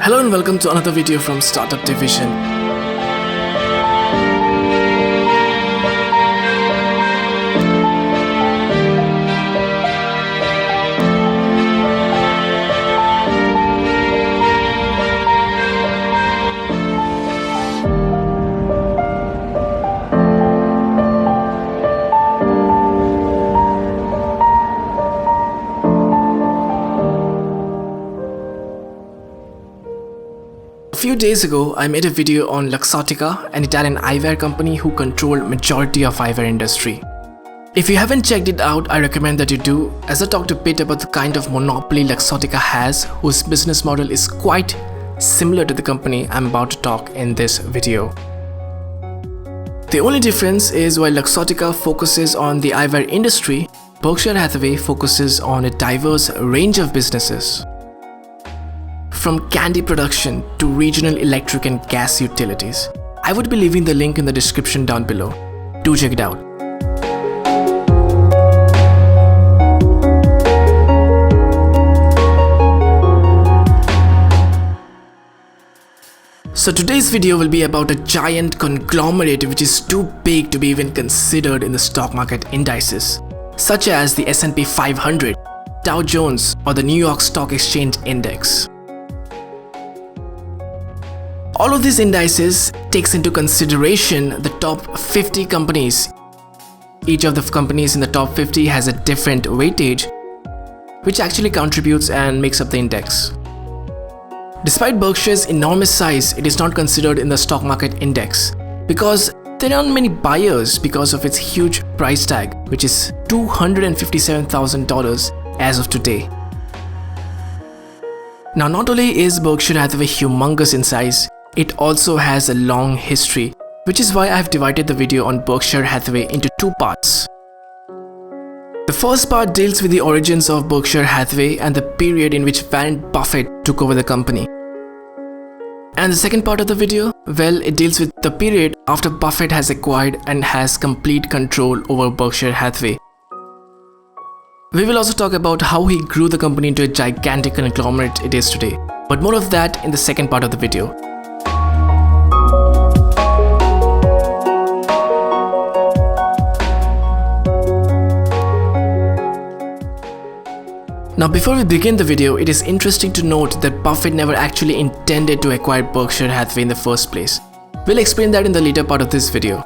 Hello and welcome to another video from Startup Division. A few days ago, I made a video on Luxottica, an Italian eyewear company who control majority of eyewear industry. If you haven't checked it out, I recommend that you do, as I talked a bit about the kind of monopoly Luxottica has, whose business model is quite similar to the company I'm about to talk in this video. The only difference is while Luxottica focuses on the eyewear industry, Berkshire Hathaway focuses on a diverse range of businesses. From candy production to regional electric and gas utilities. I would be leaving the link in the description down below. Do check it out. So today's video will be about a giant conglomerate which is too big to be even considered in the stock market indices, such as the S&P 500, Dow Jones, or the New York Stock Exchange Index. All of these indices takes into consideration the top 50 companies. Each of the companies in the top 50 has a different weightage, which actually contributes and makes up the index. Despite Berkshire's enormous size, it is not considered in the stock market index because there aren't many buyers because of its huge price tag, which is $257,000 as of today. Now, not only is Berkshire Hathaway humongous in size, it also has a long history, which is why I have divided the video on Berkshire Hathaway into two parts. The first part deals with the origins of Berkshire Hathaway and the period in which Warren Buffett took over the company. And the second part of the video, well, it deals with the period after Buffett has acquired and has complete control over Berkshire Hathaway. We will also talk about how he grew the company into a gigantic conglomerate it is today, but more of that in the second part of the video. Now, before we begin the video, it is interesting to note that Buffett never actually intended to acquire Berkshire Hathaway in the first place. We'll explain that in the later part of this video.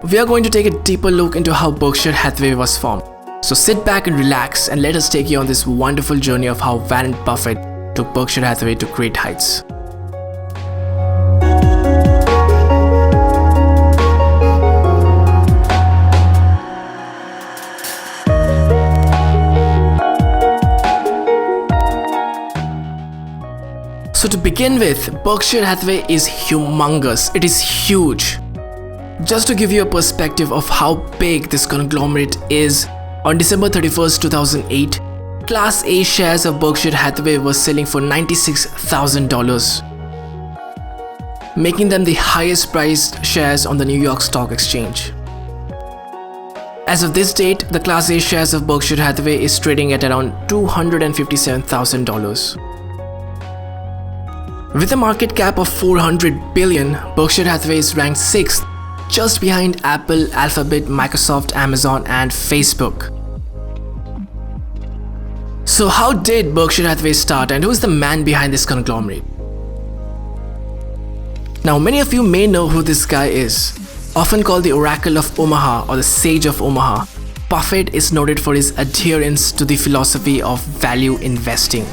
We are going to take a deeper look into how Berkshire Hathaway was formed. So sit back and relax and let us take you on this wonderful journey of how Warren Buffett took Berkshire Hathaway to great heights. So to begin with, Berkshire Hathaway is humongous. It is huge. Just to give you a perspective of how big this conglomerate is, on December 31st, 2008, Class A shares of Berkshire Hathaway were selling for $96,000, making them the highest priced shares on the New York Stock Exchange. As of this date, the Class A shares of Berkshire Hathaway is trading at around $257,000. With a market cap of $400 billion, Berkshire Hathaway is ranked 6th, just behind Apple, Alphabet, Microsoft, Amazon, and Facebook. So how did Berkshire Hathaway start, and who is the man behind this conglomerate? Now, many of you may know who this guy is. Often called the Oracle of Omaha or the Sage of Omaha, Buffett is noted for his adherence to the philosophy of value investing.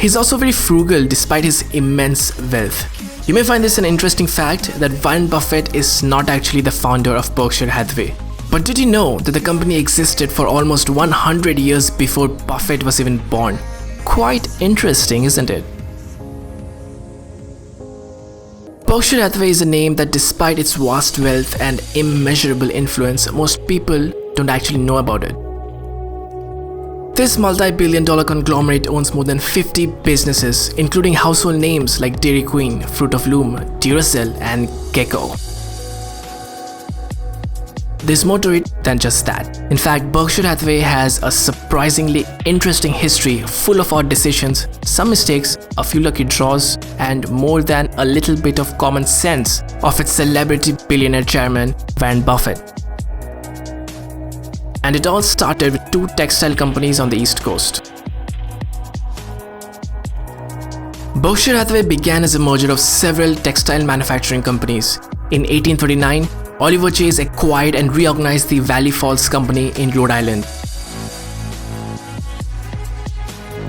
He's also very frugal despite his immense wealth. You may find this an interesting fact that Warren Buffett is not actually the founder of Berkshire Hathaway. But did you know that the company existed for almost 100 years before Buffett was even born? Quite interesting, isn't it? Berkshire Hathaway is a name that, despite its vast wealth and immeasurable influence, most people don't actually know about it. This multi-billion-dollar conglomerate owns more than 50 businesses, including household names like Dairy Queen, Fruit of Loom, Duracell, and Gecko. there's more to it than just that. In fact, Berkshire Hathaway has a surprisingly interesting history full of odd decisions, some mistakes, a few lucky draws, and more than a little bit of common sense of its celebrity billionaire chairman, Warren Buffett. And it all started with two textile companies on the East Coast. Berkshire Hathaway began as a merger of several textile manufacturing companies. In 1839, Oliver Chase acquired and reorganized the Valley Falls Company in Rhode Island.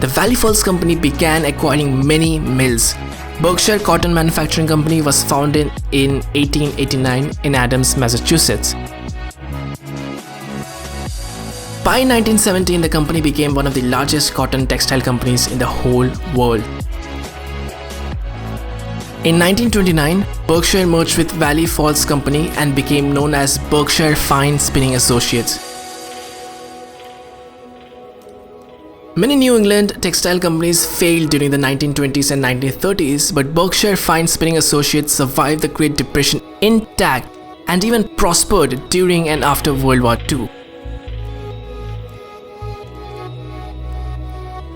The Valley Falls Company began acquiring many mills. Berkshire Cotton Manufacturing Company was founded in 1889 in Adams, Massachusetts. By 1917, the company became one of the largest cotton textile companies in the whole world. In 1929, Berkshire merged with Valley Falls Company and became known as Berkshire Fine Spinning Associates. Many New England textile companies failed during the 1920s and 1930s, but Berkshire Fine Spinning Associates survived the Great Depression intact and even prospered during and after World War II.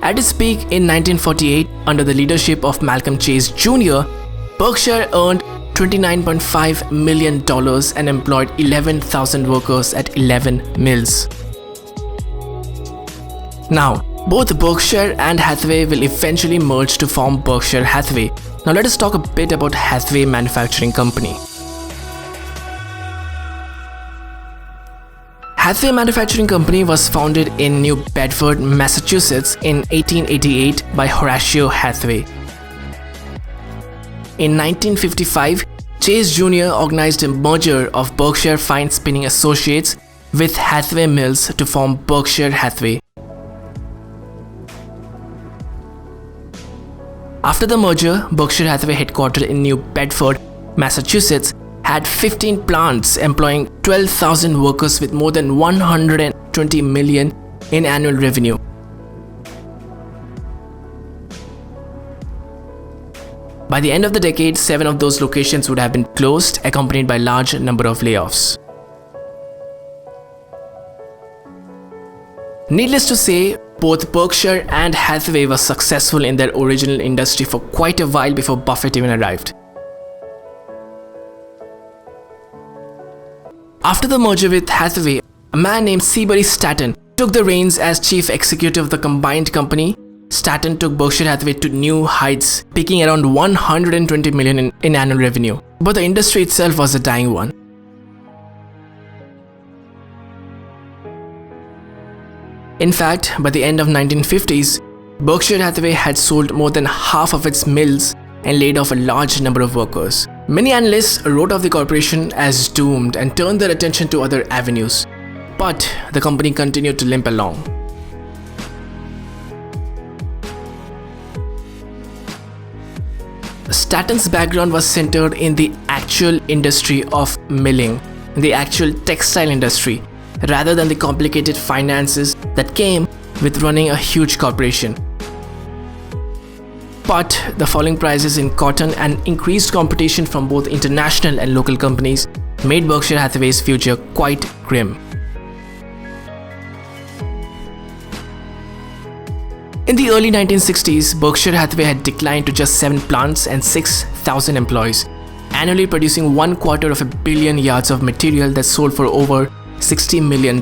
At its peak in 1948, under the leadership of Malcolm Chase Jr., Berkshire earned $29.5 million and employed 11,000 workers at 11 mills. Now, both Berkshire and Hathaway will eventually merge to form Berkshire Hathaway. Now let us talk a bit about Hathaway Manufacturing Company. Hathaway Manufacturing Company was founded in New Bedford, Massachusetts in 1888 by Horatio Hathaway. In 1955, Chase Jr. organized a merger of Berkshire Fine Spinning Associates with Hathaway Mills to form Berkshire Hathaway. After the merger, Berkshire Hathaway, headquartered in New Bedford, Massachusetts, had 15 plants employing 12,000 workers with more than $120 million in annual revenue. By the end of the decade, 7 of those locations would have been closed, accompanied by a large number of layoffs. Needless to say, both Berkshire and Hathaway were successful in their original industry for quite a while before Buffett even arrived. After the merger with Hathaway, a man named Seabury Staton took the reins as chief executive of the combined company. Staton took Berkshire Hathaway to new heights, peaking around $120 million in annual revenue. But the industry itself was a dying one. In fact, by the end of the 1950s, Berkshire Hathaway had sold more than half of its mills and laid off a large number of workers. Many analysts wrote off the corporation as doomed and turned their attention to other avenues. But the company continued to limp along. Staton's background was centered in the actual industry of milling, in the actual textile industry, rather than the complicated finances that came with running a huge corporation. But the falling prices in cotton and increased competition from both international and local companies made Berkshire Hathaway's future quite grim. In the early 1960s, Berkshire Hathaway had declined to just 7 plants and 6,000 employees, annually producing $250 million yards of material that sold for over $60 million.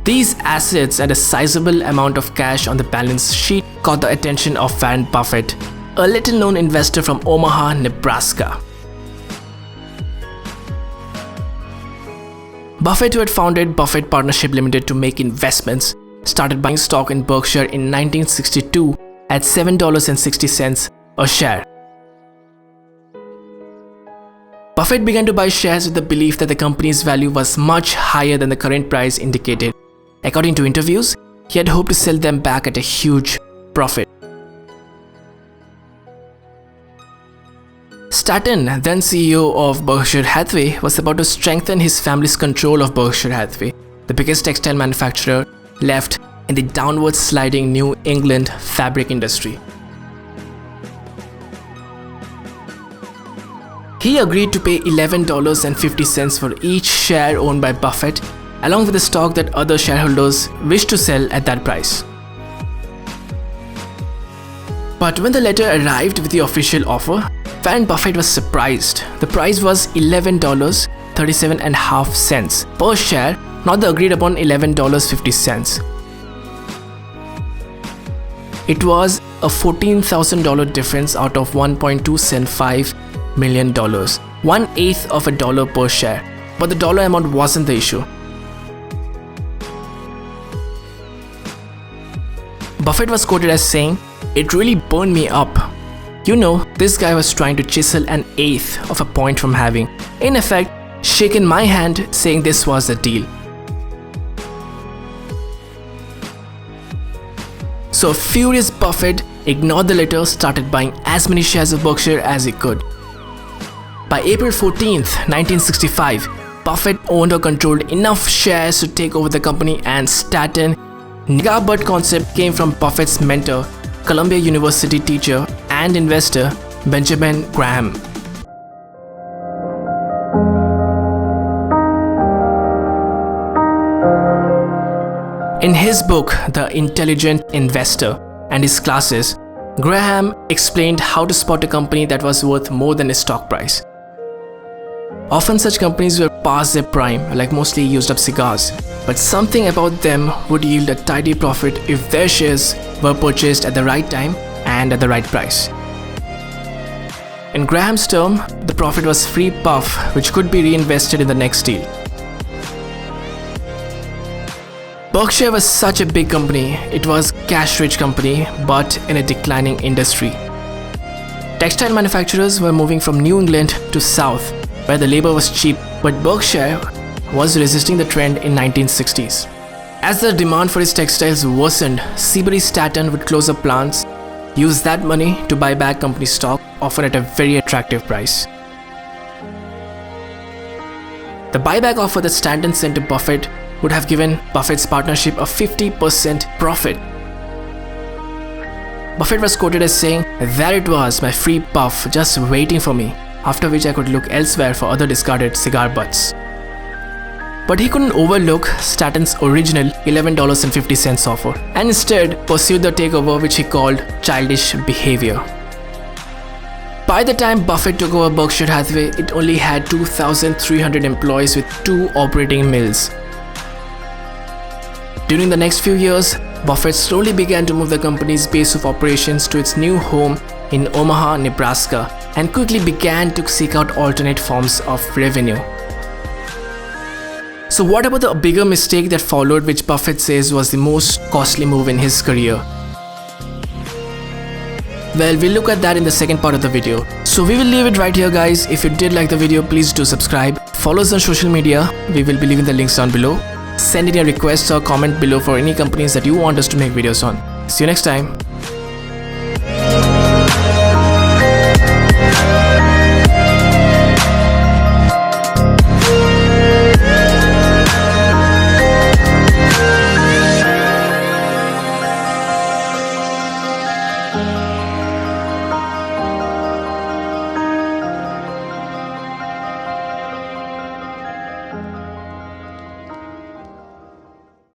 These assets and a sizable amount of cash on the balance sheet caught the attention of Warren Buffett, a little-known investor from Omaha, Nebraska. Buffett, who had founded Buffett Partnership Limited to make investments, started buying stock in Berkshire in 1962 at $7.60 a share. Buffett began to buy shares with the belief that the company's value was much higher than the current price indicated. According to interviews, he had hoped to sell them back at a huge profit. Staton, then CEO of Berkshire Hathaway, was about to strengthen his family's control of Berkshire Hathaway, the biggest textile manufacturer left in the downward sliding New England fabric industry. He agreed to pay $11.50 for each share owned by Buffett, along with the stock that other shareholders wished to sell at that price. But when the letter arrived with the official offer, Warren Buffett was surprised. The price was $11.37.5 per share, not the agreed upon $11.50. It was a $14,000 difference out of $1.275 million, 1/8 of a dollar per share. But the dollar amount wasn't the issue. Buffett was quoted as saying, "It really burned me up. You know, this guy was trying to chisel an eighth of a point from having, in effect, shaken my hand saying this was the deal." So a furious Buffett ignored the letter, started buying as many shares of Berkshire as he could. By April 14th, 1965, Buffett owned or controlled enough shares to take over the company, and Staten cigar butt concept came from Buffett's mentor, Columbia University teacher and investor Benjamin Graham. In his book, The Intelligent Investor and His Classes, Graham explained how to spot a company that was worth more than its stock price. Often such companies were past their prime, like mostly used up cigars, but something about them would yield a tidy profit if their shares were purchased at the right time and at the right price. In Graham's term, the profit was free puff which could be reinvested in the next deal. Berkshire was such a big company. It was cash-rich company, but in a declining industry. Textile manufacturers were moving from New England to South, where the labor was cheap, but Berkshire was resisting the trend in 1960s. As the demand for its textiles worsened, Seabury Staten would close up plants, use that money to buy back company stock, often at a very attractive price. The buyback offer that Staten sent to Buffett would have given Buffett's partnership a 50% profit. Buffett was quoted as saying, "There it was, my free puff, just waiting for me, after which I could look elsewhere for other discarded cigar butts." But he couldn't overlook Staten's original $11.50 offer, and instead pursued the takeover, which he called childish behavior. By the time Buffett took over Berkshire Hathaway, it only had 2,300 employees with 2 operating mills. During the next few years, Buffett slowly began to move the company's base of operations to its new home in Omaha, Nebraska, and quickly began to seek out alternate forms of revenue. So what about the bigger mistake that followed, which Buffett says was the most costly move in his career? Well, we'll look at that in the second part of the video. So we will leave it right here, guys. If you did like the video, please do subscribe. Follow us on social media. We will be leaving the links down below. Send in your requests or comment below for any companies that you want us to make videos on. See you next time.